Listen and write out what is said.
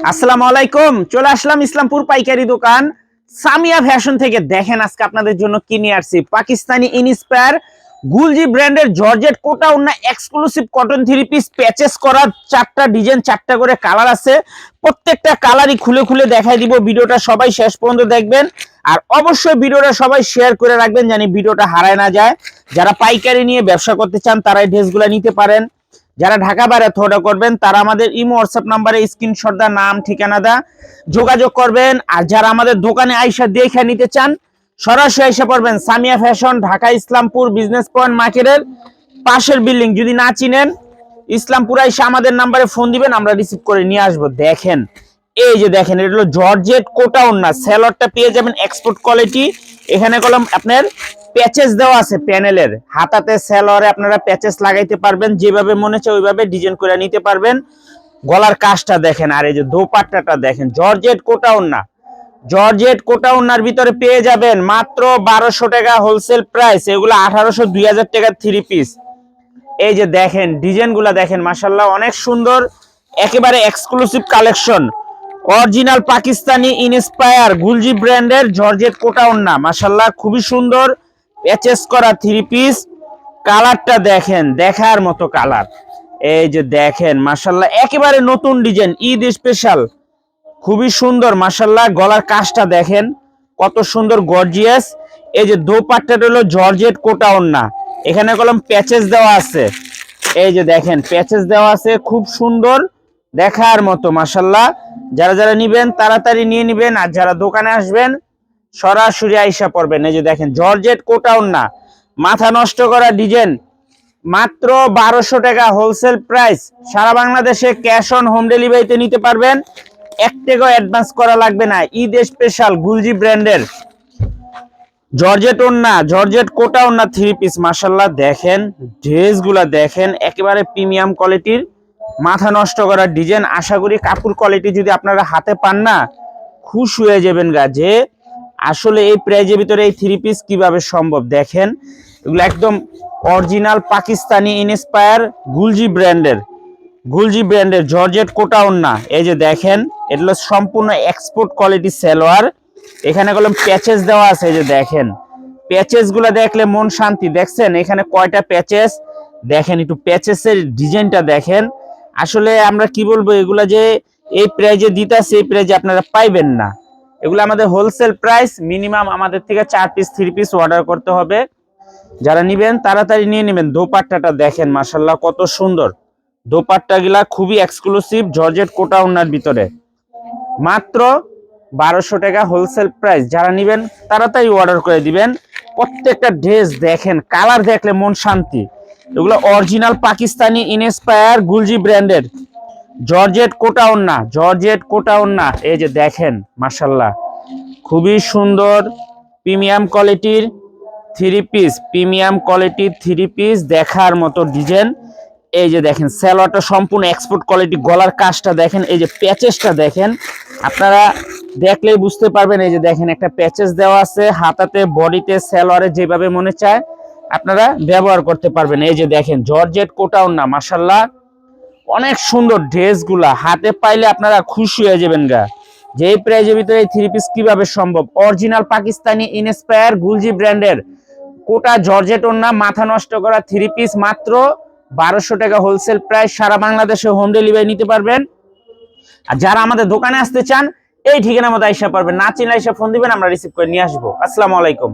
আসসালামু আলাইকুম। চলে আসলাম ইসলামপুর পাইকারি দোকান সামিয়া ফ্যাশন থেকে। দেখেন আজকে আপনাদের জন্য কি নিয়ে আসছি। পাকিস্তানি ইনস্পায়ার গুলজি ব্র্যান্ডের জর্জেট কোটা ওন্না exclusive cotton three piece patches করা, চারটা ডিজাইন, চারটা করে কালার আছে। প্রত্যেকটা কালারই খুলে খুলে দেখাই দিব। ভিডিওটা সবাই শেষ পর্যন্ত দেখবেন আর অবশ্যই ভিডিওটা সবাই শেয়ার করে রাখবেন জানি ভিডিওটা হারায় না যায়। যারা পাইকারি নিয়ে ব্যবসা করতে চান তারা এই ড্রেসগুলো নিতে পারেন। যারা ঢাকা বাইরে থোড়া করবেন তারা আমাদের ইমো হোয়াটসঅ্যাপ নাম্বারে স্ক্রিনশট দা নাম ঠিকানা দা যোগাযোগ করবেন। আর যারা আমাদের দোকানে আইসা দেখে নিতে চান সরাসরি আইসা পড়বেন Samia fashion, Dhaka Islampur business point মার্কেটের পাশের বিল্ডিং। যদি না চিনেন ইসলামপুর আইসা আমাদের নাম্বারে ফোন দিবেন, আমরা রিসিভ করে নিয়ে আসবো। দেখেন এই যে দেখেন, এটা হলো জর্জেট কোটা ওন্না। সেলরটা পেয়ে যাবেন এক্সপোর্ট কোয়ালিটি। এখানে কলম আপনার প্যাচেস দেওয়া আছে প্যানেলের, হাতাতে সেলরে আপনারা প্যাচেস লাগাইতে পারবেন, যেভাবে মনে চায় ওইভাবে ডিজাইন করে নিতে পারবেন। গলার কাজটা দেখেন আর এই যে দোপাট্টাটা দেখেন, জর্জেট কোটা ওন্না। জর্জেট কোটা ওন্নার ভিতরে পেয়ে যাবেন মাত্র 1200 টাকা হোলসেল প্রাইস। এগুলো 1800 2000 টাকার থ্রি পিস। এই যে দেখেন ডিজাইনগুলো দেখেন, মাশাআল্লাহ অনেক সুন্দর, একেবারে exclusive collection. Original Pakistani inspire গুলজি ব্র্যান্ডের জর্জেট কোটা ওন্না, মাশাআল্লাহ খুবই সুন্দর প্যাচেস করা থ্রি পিস। কালারটা দেখেন, দেখার মতো কালার। এই যে দেখেন মাশাআল্লাহ একেবারে নতুন ডিজাইন, ঈদ স্পেশাল, খুবই সুন্দর মাশাআল্লাহ। গলার কাজটা দেখেন কত সুন্দর গর্জিয়াস। এই যে দোপাট্টাটা হলো জর্জেট কোটা ওন্না, এখানে কলম প্যাচেস দেওয়া আছে। এই যে দেখেন প্যাচেস দেওয়া আছে, খুব সুন্দর দেখার মতো মাশাআল্লাহ। যারা যারা নিবেন তাড়াতাড়ি নিয়ে নিবেন, আর যারা দোকানে আসবেন সরাসরি আইসা পড়বেন। এই যে দেখেন জর্জেট কোটা ওন্না, মাথা নষ্ট করা ডিজাইন, মাত্র 1200 টাকা হোলসেল প্রাইস। সারা বাংলাদেশে ক্যাশ অন হোম ডেলিভারিতে নিতে পারবেন, 1 টাকাও অ্যাডভান্স করা লাগবে না। ঈদ স্পেশাল গুলজি ব্র্যান্ডের জর্জেট ওন্না, জর্জেট কোটা ওন্না থ্রি পিস। মাশাআল্লাহ দেখেন ড্রেসগুলা দেখেন, একেবারে প্রিমিয়াম কোয়ালিটির, মাথা নষ্ট করা ডিজাইন। আশা করি কাপড় কোয়ালিটি যদি আপনারা হাতে পান না খুশ হয়ে যাবেন গা, যে আসলে এই প্রাইজের ভিতরে এই থ্রি পিস কিভাবে সম্ভব। দেখেন এগুলো একদম অরিজিনাল পাকিস্তানি ইনস্পায়ার গুলজি ব্র্যান্ডের জর্জেট কোটা ওন্না। এই যে দেখেন এগুলো সম্পূর্ণ এক্সপোর্ট কোয়ালিটি সেলোয়ার, এখানে কলম প্যাচেস দেওয়া আছে। এই যে দেখেন প্যাচেস গুলা দেখলে মন শান্তি। দেখছেন এখানে কয়টা প্যাচেস, দেখেন একটু প্যাচেসের ডিজাইনটা দেখেন। আসলে আমরা কি বলবো, এগুলা যে এই প্রাইজে দিতেছে এই প্রাইজে আপনারা পাইবেন না। এগুলো আমাদের হোলসেল প্রাইস, মিনিমাম আমাদের থেকে 4 পিস 3 পিস অর্ডার করতে হবে। যারা নিবেন তাড়াতাড়ি নিয়ে নেবেন। দোপাট্টাটা দেখেন মাশাআল্লাহ কত সুন্দর, দোপাট্টা গুলা খুবই এক্সক্লুসিভ জর্জেট কোটা ওন্নার ভিতরে, মাত্র 1200 টাকা হোলসেল প্রাইস। যারা নিবেন তাড়াতাড়ি অর্ডার করে দিবেন। প্রত্যেকটা ড্রেস দেখেন, কালার দেখলে মন শান্তি। এগুলো অরিজিনাল পাকিস্তানি ইনস্পায়ার গুলজি ব্র্যান্ডের জর্জেট কোটা ওন্না, জর্জেট কোটা ওন্না। এই যে দেখেন মাশাআল্লাহ খুবই সুন্দর প্রিমিয়াম কোয়ালিটির থ্রি পিস, প্রিমিয়াম কোয়ালিটির থ্রি পিস, দেখার মতো ডিজাইন। এই যে দেখেন সেলোয়ারটা সম্পূর্ণ এক্সপোর্ট কোয়ালিটি, গলার কাজটা দেখেন, এই যে প্যাচেসটা দেখেন, আপনারা দেখলেই বুঝতে পারবেন। এই যে দেখেন একটা প্যাচেস দেওয়া আছে হাতাতে, বডিতে, সেলোয়ারে, যেভাবে মনে চায় আপনারা ব্যবহার করতে পারবেন। এই যে দেখেন জর্জেট কোটা ওন্না, মাশাআল্লাহ অনেক সুন্দর ড্রেসগুলা, হাতে পাইলে আপনারা খুশি হয়ে যাবেন গা, যে এই প্রাইজের ভিতরে এই থ্রি পিস কিভাবে সম্ভব। অরিজিনাল পাকিস্তানি ইনস্পায়ার গুলজি ব্র্যান্ডের কোটা জর্জেট ওন্না, মাথা নষ্ট করা থ্রি পিস, মাত্র 1200 টাকা হোলসেল প্রাইস। সারা বাংলাদেশে হোম ডেলিভারি নিতে পারবেন। আর যারা আমাদের দোকানে আসতে চান এই ঠিকানা মতো আইসা পারবেন, না চিনলে আইসা ফোন দিবেন, আমরা রিসিভ করে নিয়ে আসবো। আসসালামু আলাইকুম।